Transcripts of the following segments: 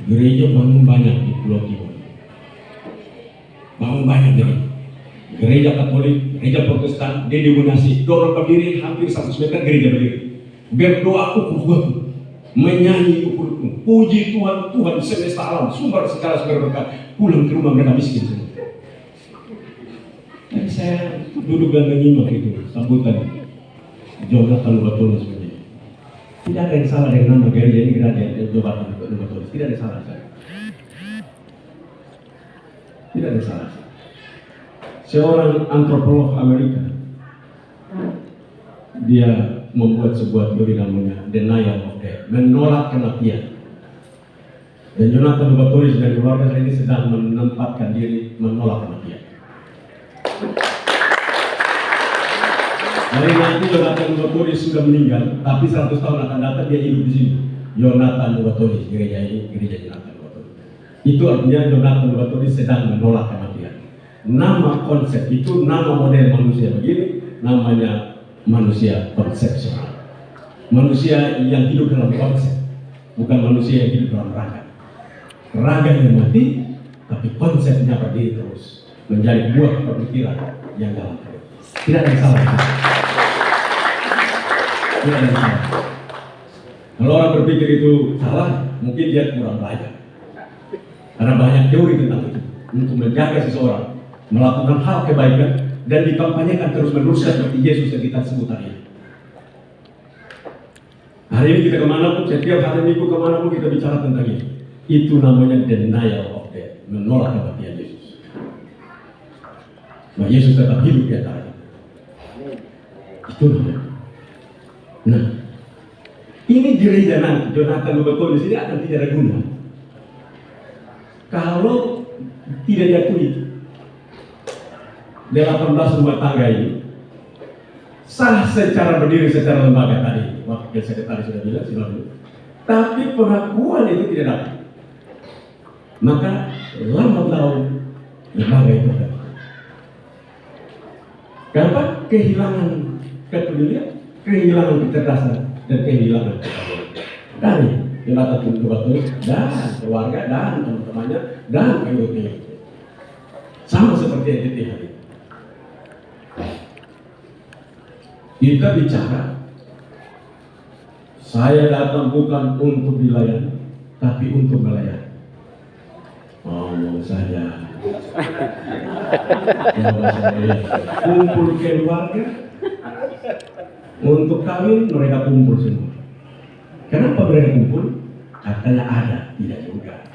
Gereja bangun banyak di Pulau Timur. Bangun banyak gereja Katolik, gereja Protestan, denominasi, dorong berdiri hampir 100 meter gereja berdiri. Berdoa ukur-ukur, menyanyi ukur-ukur, puji Tuhan, Tuhan semesta alam, sumber segala berkat, pulang ke rumah mereka miskin semua. Dan saya duduk dan menyimak itu sambutan Jonathan Lubatolis sebenarnya. Tidak ada yang salah dengan nama gereja ini, gereja Jonathan Lubatolis. Tidak ada yang salah. Tidak ada yang salah. Seorang antropolog Amerika, dia membuat sebuah teori namanya denial of death, menolak kematian. Dan Jonathan Lubatolis dan keluarga ini sedang menempatkan diri menolak kematian. Hari nanti Jonathan Lubatolis sudah meninggal, tapi 100 tahun akan datang dia hidup di sini. Jonathan Lubatolis, gereja ini gereja Jonathan Lubatolis. Itu artinya Jonathan Lubatolis sedang menolak kematian. Nama konsep itu, nama model manusia begini, namanya manusia konsepsional. Manusia yang hidup dalam konsep, bukan manusia yang hidup dalam raga. Raga yang mati, tapi konsepnya berdiri terus, menjadi buah pemikiran yang dalam terus. Tidak ada yang salah. Tidak ada yang salah. Kalau orang berpikir itu salah, mungkin dia kurang belajar. Karena banyak teori tentang itu untuk menjaga seseorang melakukan hal kebaikan dan dikampanyekan terus-menerus seperti Yesus yang kita sebut tadi. Hari ini kita kemanapun, setiap hari minggu kemanapun kita bicara tentang ini. Itu namanya denial of death, menolak kematian Yesus. Nah, Yesus tetap hidup di antara kita. Itu namanya. Nah, ini gereja nanti Jonathan Lubatolis ini akan tidak ada guna kalau tidak diakui. 18 rumah tangga ini sah secara berdiri secara lembaga tadi, wakil sekretaris sudah bilang silahkan. Tapi pengakuan itu tidak dapat, maka lambat laun lembaga itu ada. Kenapa? Kehilangan kepedulian, kehilangan kecerdasan, dan kehilangan ketahuan dari Jonathan Lubatolis dan keluarga dan teman-temannya dan pengikutnya. Sama seperti NTT hari ini. Kita bicara, saya datang bukan untuk dilayani, tapi untuk melayani. Ngomong saja. Kumpul keluarga, untuk kawin mereka kumpul semua. Kenapa mereka kumpul? Katanya ada, tidak juga.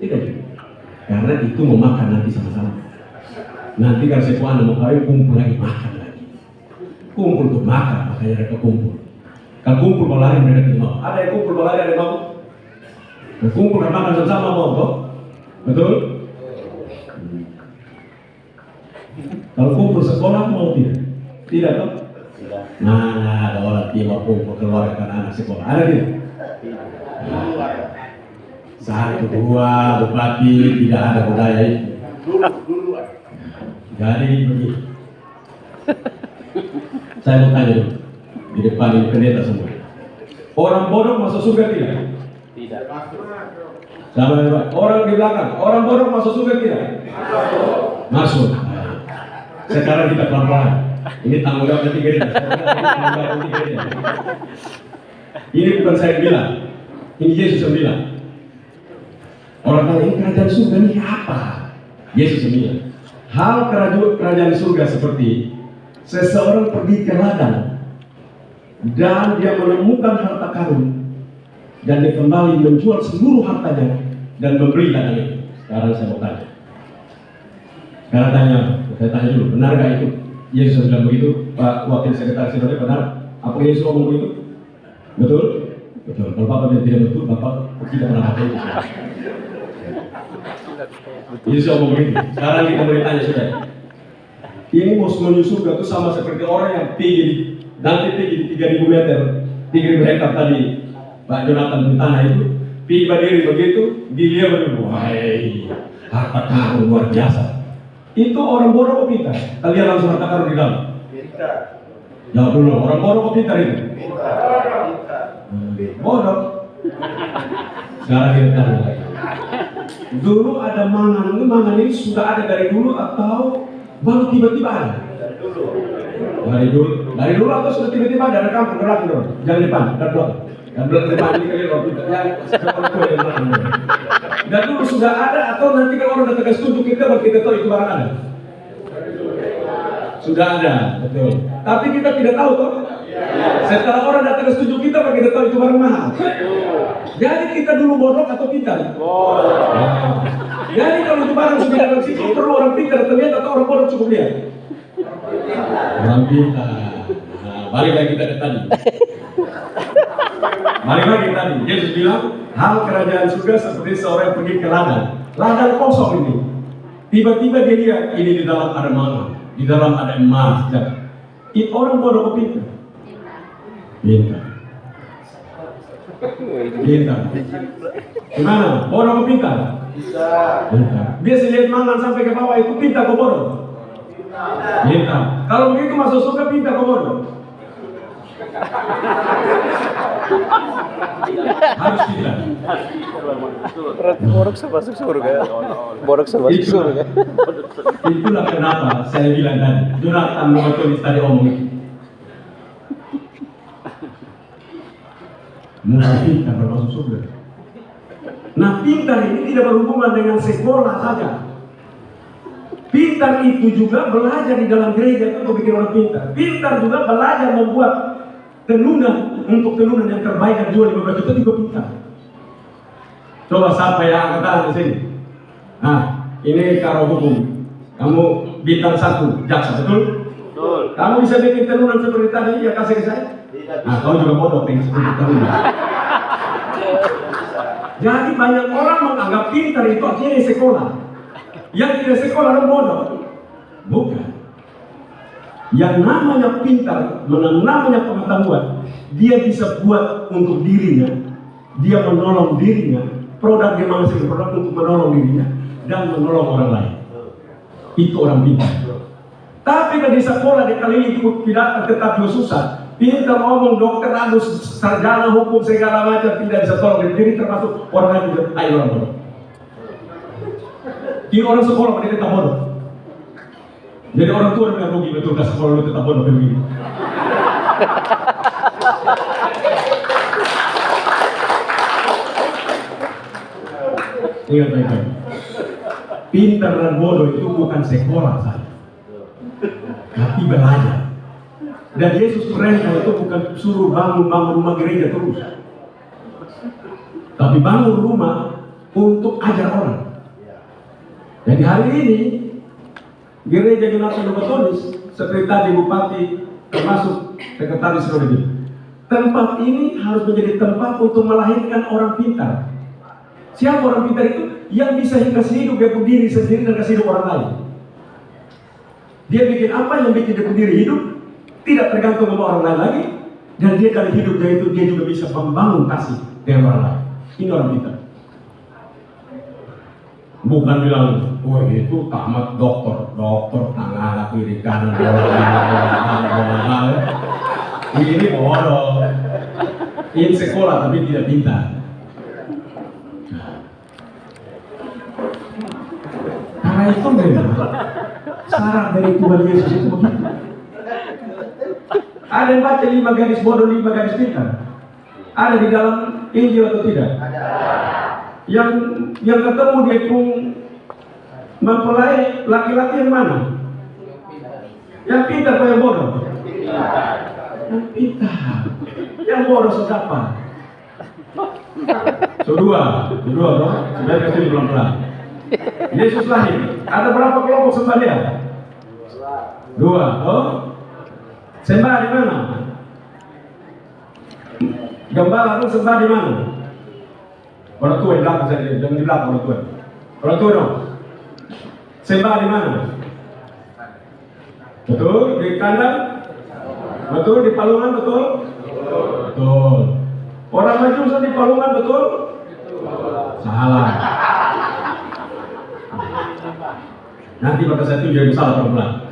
Tidak juga. Karena itu memakan nanti sama-sama. Nanti kalau sepuan mau kawin kumpul lagi makan. Kumpul untuk makan, makanya mereka kumpul. Kalau kumpul berlari mereka tidak mau. Ada yang kumpul berlari, ada yang mau. Kumpul dan makan sama-sama mau, toh? Betul? Kalau kumpul sekolah mau tidak? Tidak, toh? Mana ada orang timur kumpul keluarga anak sekolah? Ada tidak? Satu, dua, bupati tidak ada budaya itu. Jadi begitu. Saya mau tanya dulu di depan ini pendeta semua. Orang bodoh masuk surga tidak? Tidak. Sama dengan orang di belakang. Orang bodoh masuk surga tidak? Masuk. Sekarang kita pelan-pelan. Ini tanggung jawab nanti gereja. Ini bukan saya bilang. Ini Yesus yang bilang. Orang tahu ini kerajaan surga ini apa? Yesus yang bilang. Hal kerajaan surga seperti seseorang pergi ke ladang dan dia menemukan harta karun dan dia kembali menjual seluruh hartanya dan membeli ladang itu. Sekarang saya mau tanya. Saya tanya dulu, benar gak itu? Yesus bilang begitu, Pak Wakil Sekretaris Saudara, benar? Apa Yesus ngomong begitu? Betul? Betul. Kalau Bapak tidak betul, Bapak tidak pernah pakai itu. Yesus ngomong begitu. Sekarang kita boleh tanya sudah. Ini mau menuju surga itu sama seperti orang yang tinggi di 3.000 meter, 3.000 hektar tadi Pak Jonathan di tanah itu, pergi berdiri begitu, dia berdiri, wahai harta karun luar biasa. Itu orang bodoh kok pintar? Kalian langsung harta karun di dalam? Pintar. Jawab dulu, orang bodoh kok pintar itu? Pintar. Bodoh. Sekarang kita tanya lagi. Dulu ada mangan ini sudah ada dari dulu atau baru tiba-tiba ada? Dari dulu atau sudah tiba-tiba ada kampung belakang dong? Jangan depan, dan belakang. Dan belakang depan ini kali orang kita yang dan dulu sudah ada atau nanti kalau orang datang ke setuju kita baru kita tahu itu barang ada? Sudah ada, betul. Tapi kita tidak tahu toh. Setelah orang datang ke setuju kita baru kita tahu itu barang mahal. Jadi kita dulu bodoh atau pintar? Nah, jadi kalau itu barang sudah dalam situ perlu orang pintar terlihat atau orang bodoh cukup lihat? Orang pintar. Nah, balik lagi kita ke tadi. Balik lagi tadi. Yesus bilang, hal kerajaan surga seperti seorang yang pergi ke ladang. Ladang kosong ini. Tiba-tiba dia lihat ini di dalam ada mana, di dalam ada emas. Itu orang bodoh atau pintar? Pintar. Pintar. Gimana? Bodoh atau pintar? Pintar. Dia lihat mangan sampai ke bawah itu pintar atau bodoh? Pintar. Kalau begitu masuk surga pintar atau bodoh? Harus pintar. Borok masuk surga. Borok masuk surga. Itulah kenapa saya bilang tadi, Jonathan Mawatolis tadi omong itu. Musuh pintar bermasuk surga. Nah, pintar ini tidak berhubungan dengan sekolah saja. Pintar itu juga belajar di dalam gereja untuk bikin orang pintar. Pintar juga belajar membuat tenunan untuk tenunan yang terbaik dan jual 15 juta juga pintar. Coba siapa yang angkat tangan di sini? Nah, ini karo hukum. Kamu bintang 1 jaksa, betul? Betul. Kamu bisa bikin tenunan seperti tadi ya kasih ke saya? Nah, kau juga bodoh pengen seperti tenunan. Jadi banyak orang menganggap pintar itu artinya di sekolah. Yang tidak sekolah orang bodoh. Bukan. Yang namanya pintar, namanya pengetahuan, dia bisa buat untuk dirinya, dia menolong dirinya, produk dia menghasilkan produk untuk menolong dirinya dan menolong orang lain. Itu orang pintar. Tapi kalau di sekolah di kali ini tidak tetap susah. Pintar ngomong dokter Agus, sarjana hukum segala macam tidak bisa tolong diri termasuk orang lain juga. Ayo orang bodoh. Ini orang sekolah mereka tetap bodoh. Jadi orang tua yang rugi betul ke sekolah lu tetap bodoh begini. Ingat baik-baik. Pintar dan bodoh itu bukan sekolah saja, tapi belajar. Dan Yesus perintah itu bukan suruh bangun rumah gereja terus, tapi bangun rumah untuk ajar orang. Jadi hari ini Gereja Jonathan Mawatolis seperti tadi Bupati termasuk Sekretaris Rodri, tempat ini harus menjadi tempat untuk melahirkan orang pintar. Siapa orang pintar itu? Yang bisa kasih hidup dia diri sendiri dan kasih hidup orang lain. Dia bikin apa yang bikin dia sendiri hidup, tidak tergantung sama orang lain lagi, dan dia dari hidupnya itu dia juga bisa membangun kasih dengan orang lain. Ini orang pintar. Bukan bilang, wah itu tamat dokter tangan kiri kanan ini bodoh. Ini sekolah tapi tidak pintar. Karena itu memang syarat dari Tuhan Yesus itu begitu. Ada yang baca 5 garis bodoh, 5 garis pintar? Ada di dalam Injil atau tidak? Ada. Yang ketemu dia pun mempelai laki-laki yang mana? Yang pintar atau yang bodoh? Yang pintar. Yang bodoh siapa? Kedua dong. Sudah kasih pelan-pelan. Yesus lahir. Ada berapa kelompok sembah dia? 2. Oh, sembah di mana? Gembala itu sembah di mana? Orang tua yang belakang saja, jangan di belakang orang tua. Orang tua dong. Sembah di mana? Betul, di kandang? Betul, di palungan betul? Betul. Orang Majusi di palungan betul? Salah. Nanti pada saat itu jadi salah pelan-pelan.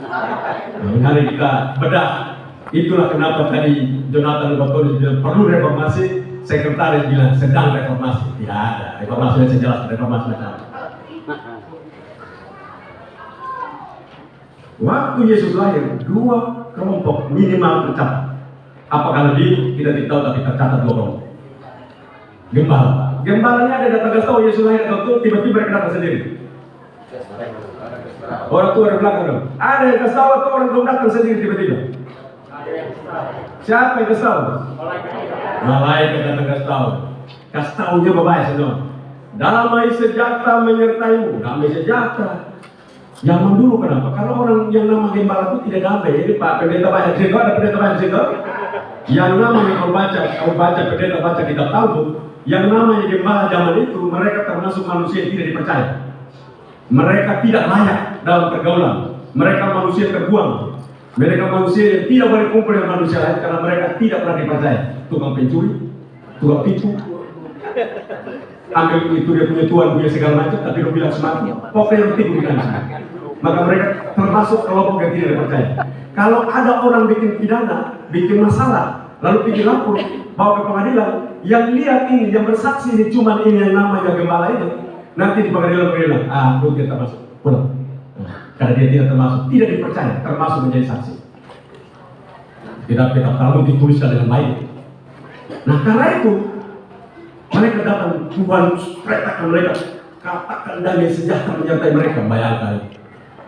Nah, hari kita bedah. Itulah kenapa tadi Jonathan Mawatolis bilang perlu reformasi. Sekretaris bilang sedang reformasi. Tidak ada reformasi yang sejelas reformasi macam. Waktu Yesus lahir, dua kelompok minimal tercatat. Apakah lebih? Kita tidak tahu, tapi tercatat dua kelompok. Gembala. Gembalanya ada datang kasih tahu Yesus lahir atau tiba-tiba mereka datang sendiri. Orang tua ada belakang dong. Ada yang kasih tahu atau orang tua datang sendiri tiba-tiba. Siapa yang kasih tahu? Malaikat datang kasih tahu. Kasih tahunya bapak semua. Damai sejahtera menyertaimu. Damai sejahtera. Zaman dulu kenapa? Karena orang yang nama gembala itu tidak damai. Jadi Pak Pendeta banyak situ, ada pendeta banyak situ. Yang namanya kau baca pendeta baca kitab Talmud, yang namanya gembala zaman itu mereka termasuk manusia yang tidak dipercaya. Mereka tidak layak dalam pergaulan. Mereka manusia terbuang. Mereka manusia yang tidak boleh kumpul dengan manusia lain karena mereka tidak pernah dipercaya. Tukang pencuri, tukang tipu, ambil itu dia punya tuan punya segala macam, tapi dia bilang semangat. Pokoknya yang tipu di sana. Maka mereka termasuk kelompok yang tidak dipercaya. Kalau ada orang bikin pidana, bikin masalah, lalu bikin lapor, bawa ke pengadilan, yang lihat ini, yang bersaksi ini cuma ini yang namanya gembala itu, nanti di pengadilan bilang, lu tidak termasuk, pulang. Karena dia tidak termasuk, tidak dipercaya, termasuk menjadi saksi. Kitab Talmud dituliskan dengan baik. Nah karena itu, mereka datang, Tuhan perintahkan mereka, katakan damai sejahtera menyertai mereka. Bayangkan,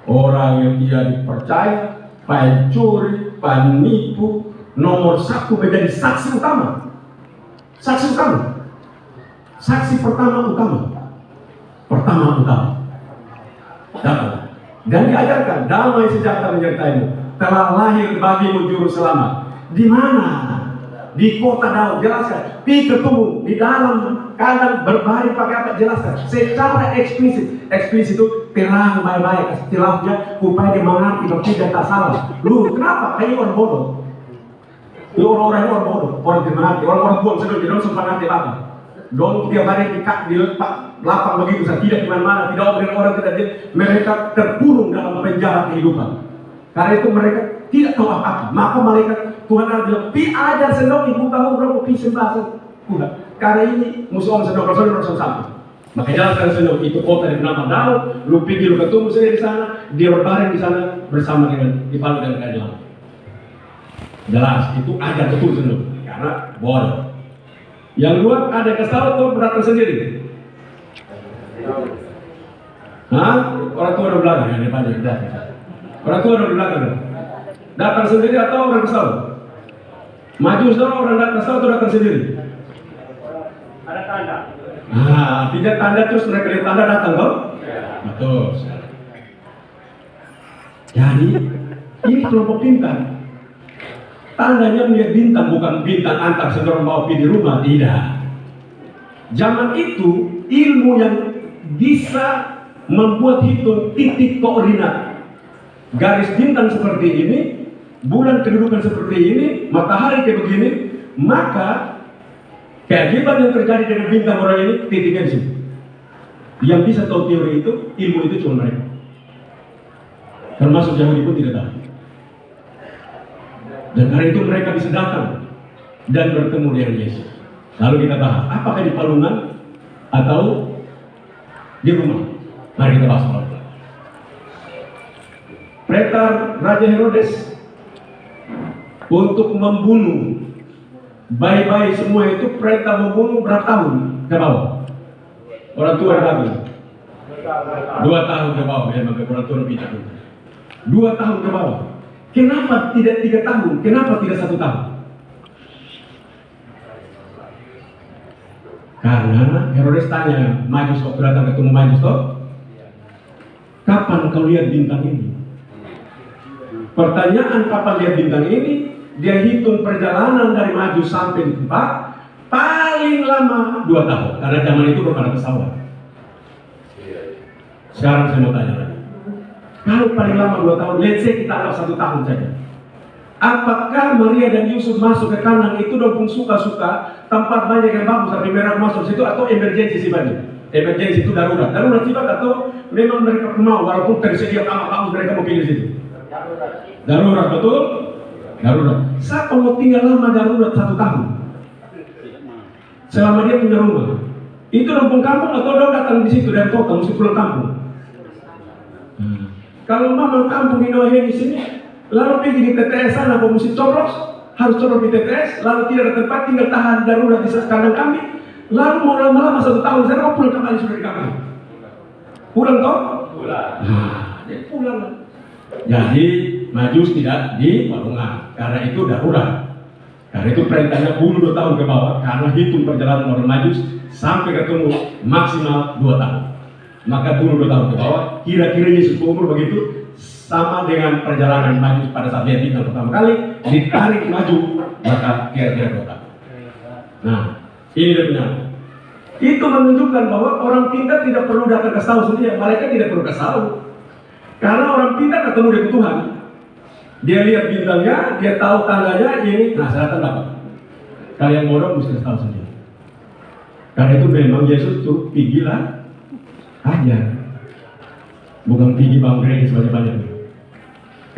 orang yang tidak dipercaya, pencuri, penipu, nomor satu menjadi saksi utama. Saksi utama. Saksi pertama utama. Datang. Dan diajarkan damai sejahtera menyertaimu. Telah lahir bagimu juru selamat. Di mana? Di kota Daud. Jelaskan. Pi ketemu di dalam kandang berbaring pakai apa? Jelaskan. Secara eksplisit. Eksplisit itu terang baik-baik. Istilahnya upaya dia mengerti dan tidak tak salah. Lu kenapa? Kayak orang bodoh. Itu orang bodoh. Orang tidak mengerti. Orang buang sedang tidak sempat ngerti apa. Dong tiap hari di lapang begitu saja, tidak dimana-mana, tidak dengan orang tidak, mereka terkurung dalam penjara kehidupan. Karena itu mereka tidak tahu apa-apa. Maka malaikat Tuhan Allah bilang, pi ajar sendok ibu tahu berapa pi sembasan kuda. Karena ini musuh om sendok rasul sampai. Maka jalankan sendok itu kota yang bernama Daud. Lu pergi lu ketemu saya di sana, dia berbaring di sana bersama dengan dipalu dan keadilan. Jelas itu ajar betul sendok karena bodoh. Yang dua ada kesal atau datang sendiri? Orang tua ada belakang, yang depan aja. Orang tua ada belakang. Datang sendiri atau orang kesal? Maju saudara orang datang kesal atau datang sendiri? Ada tanda. Tidak tanda terus mereka lihat tanda datang kok? Betul. Jadi ini kelompok pintar. Tandanya melihat bintang, bukan bintang antar saudara bawa pergi di rumah, tidak. Zaman itu ilmu yang bisa membuat hitung titik koordinat. Garis bintang seperti ini, bulan kedudukan seperti ini, matahari kayak begini, maka keajaiban yang terjadi dengan bintang orang ini titiknya di situ. Yang bisa tahu teori itu, ilmu itu cuma mereka. Termasuk Yahudi pun tidak tahu. Dan hari itu mereka bisa datang dan bertemu dengan Yesus. Lalu kita bahas, apakah di palungan atau di rumah? Mari kita bahas pelan-pelan. Pretor Raja Herodes untuk membunuh bayi-bayi semua itu, perintah membunuh berapa tahun ke bawah? Orang tua berapa? 2 tahun ke bawah, ya, maka orang tua lebih tahun. 2 tahun ke bawah. Kenapa tidak 3 tahun? Kenapa tidak 1 tahun? Karena Herodes tanya Majus waktu datang ketemu Majus toh, kapan kau lihat bintang ini? Pertanyaan kapan lihat bintang ini, dia hitung perjalanan dari Majus sampai di tempat paling lama 2 tahun. Karena zaman itu belum ada pesawat. Sekarang saya mau tanya lagi. Kalau paling lama 2 tahun, let's say kita anggap 1 tahun saja. Apakah Maria dan Yusuf masuk ke kandang itu dong suka-suka, tempat banyak yang bagus, tapi mereka masuk situ atau emergency sifatnya? Emergency itu darurat. Darurat sifat atau memang mereka mau, walaupun tersedia kamar bagus mereka mau pilih situ? Darurat, betul? Darurat. Siapa mau tinggal lama darurat 1 tahun? Selama dia punya rumah. Itu dong kampung atau dong datang di situ dari kota, mesti pulang kampung? Kalau mama kampung ini di sini, lalu pergi di TTS sana, mau mesti coblos, harus coblos di TTS, lalu tidak ada tempat, tinggal tahan darurat di kandang kami, lalu mau lama-lama 1 tahun, saya mau pulang kembali sudah di kami. Pulang toh? Pulang. Nah, dia pulang. Jadi Majus tidak di Balongan, karena itu darurat. Karena itu perintahnya bunuh 2 tahun ke bawah, karena hitung perjalanan orang Majus sampai ketemu maksimal 2 tahun. Maka bunuh 2 tahun ke bawah, kira-kira Yesus umur begitu, sama dengan perjalanan Majus pada saat dia tinggal pertama kali, ditarik maju, maka kira-kira 2 tahun. Nah, ini dia punya. Itu menunjukkan bahwa orang pintar tidak perlu datang ke tahu sendiri, mereka tidak perlu ke tahu. Karena orang pintar ketemu dengan Tuhan. Dia lihat bintangnya, dia tahu tandanya ini, nah selatan dapat. Kalian bodoh mesti tahu sendiri. Karena itu memang Yesus tuh pigilah aja, bukan pergi bangun gereja sebanyak-banyaknya.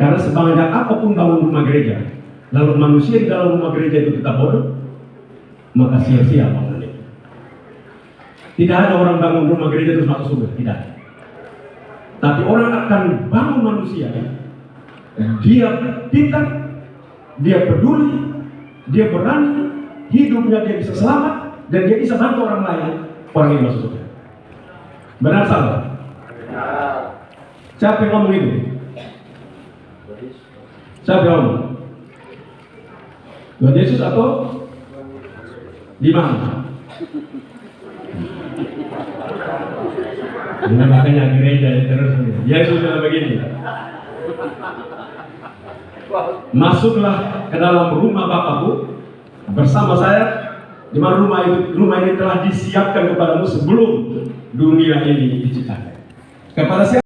Karena sebanyak apapun bangun rumah gereja, lalu manusia di dalam rumah gereja itu tetap bodoh, maka sia-sia bangunan itu. Tidak ada orang bangun rumah gereja terus masuk surga, tidak. Tapi orang akan bangun manusia, dia pintar, dia peduli, dia berani, hidupnya dia bisa selamat, dan dia bisa bantu orang lain, orang yang masuk surga. Benar salah? Siapa yang ngomong itu? Siapa yang ngomong? Tuhan Yesus atau di mana? Ini makanya gereja terus. Yesus bilang begini. Masuklah ke dalam rumah Bapakku bersama saya. Di mana rumah ini telah disiapkan kepadamu sebelum dunia ini diciptakan. Kepada siapa?